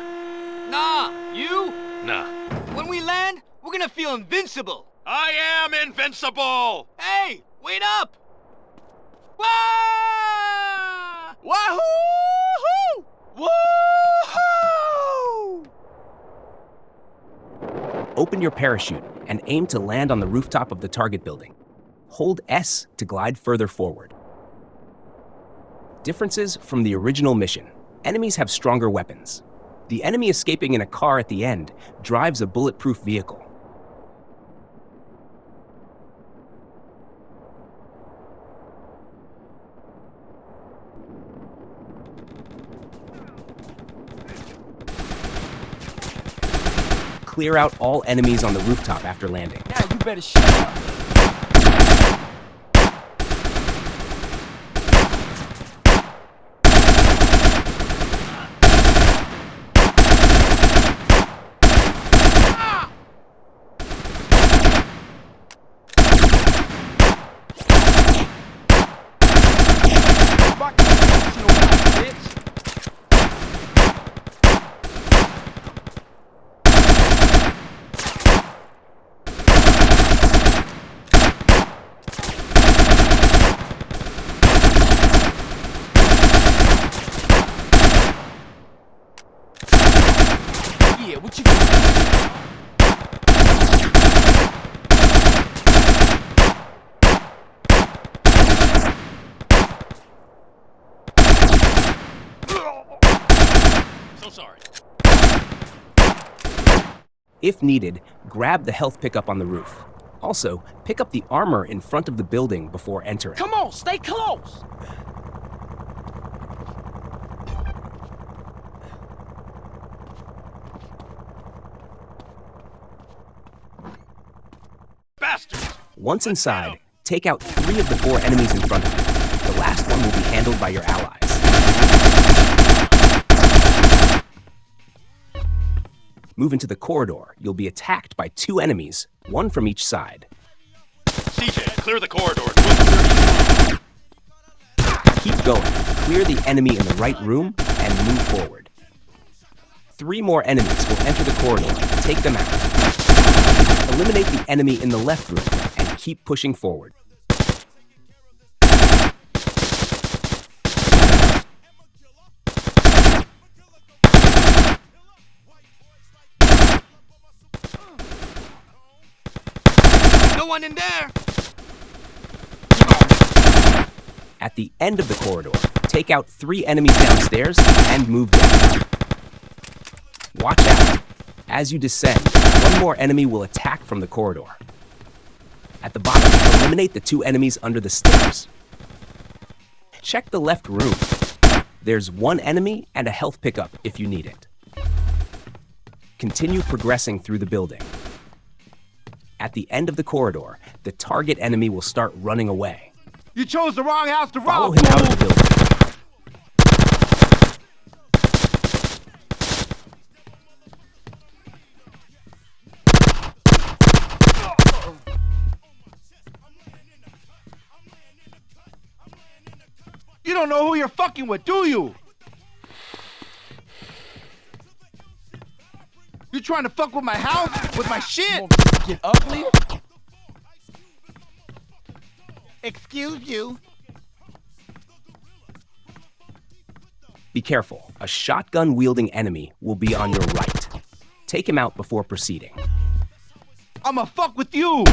Nah, you? Nah. When we land, we're gonna feel invincible. I am invincible! Hey, wait up! Wah! Wahoo! Woohoo! Open your parachute and aim to land on the rooftop of the target building. Hold S to glide further forward. Differences from the original mission. Enemies have stronger weapons. The enemy escaping in a car at the end drives a bulletproof vehicle. Clear out all enemies on the rooftop after landing. Now you better shut up. Yeah, what you gonna So sorry. If needed, grab the health pickup on the roof. Also, pick up the armor in front of the building before entering. Come on, stay close! Bastards! Once inside, take out 3 of the 4 enemies in front of you. The last one will be handled by your allies. Move into the corridor. You'll be attacked by 2 enemies, 1 from each side. CJ, clear the corridor. Keep going. Clear the enemy in the right room and move forward. 3 more enemies will enter the corridor. Take them out. Eliminate the enemy in the left room and keep pushing forward. No one in there! At the end of the corridor, take out 3 enemies downstairs and move down. Watch out. As you descend, 1 more enemy will attack from the corridor. At the bottom, eliminate the 2 enemies under the stairs. Check the left room. There's 1 enemy and a health pickup if you need it. Continue progressing through the building. At the end of the corridor, the target enemy will start running away. You chose the wrong house to rob. Follow him out of the building. You don't know who you're fucking with, do you? You trying to fuck with my house? With my shit? Get ugly? Excuse you. Be careful. A shotgun-wielding enemy will be on your right. Take him out before proceeding. I'ma fuck with you!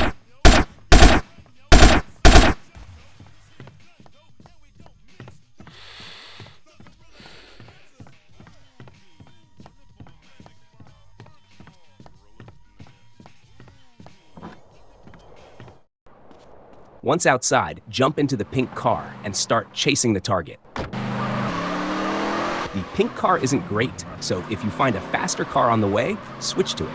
Once outside, jump into the pink car and start chasing the target. The pink car isn't great, so if you find a faster car on the way, switch to it.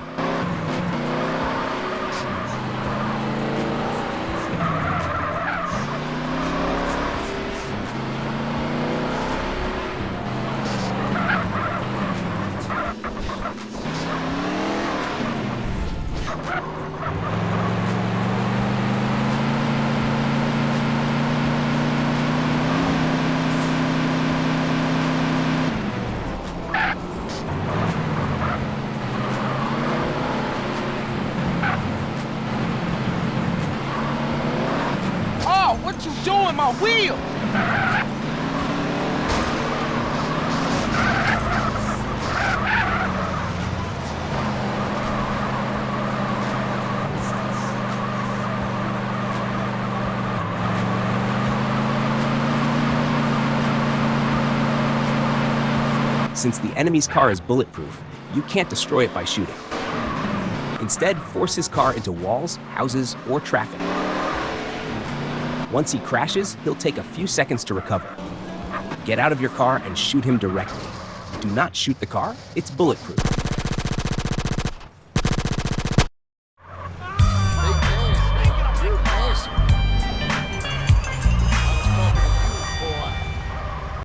What you doing, my wheels? Since the enemy's car is bulletproof, you can't destroy it by shooting. Instead, force his car into walls, houses, or traffic. Once he crashes, he'll take a few seconds to recover. Get out of your car and shoot him directly. Do not shoot the car, it's bulletproof.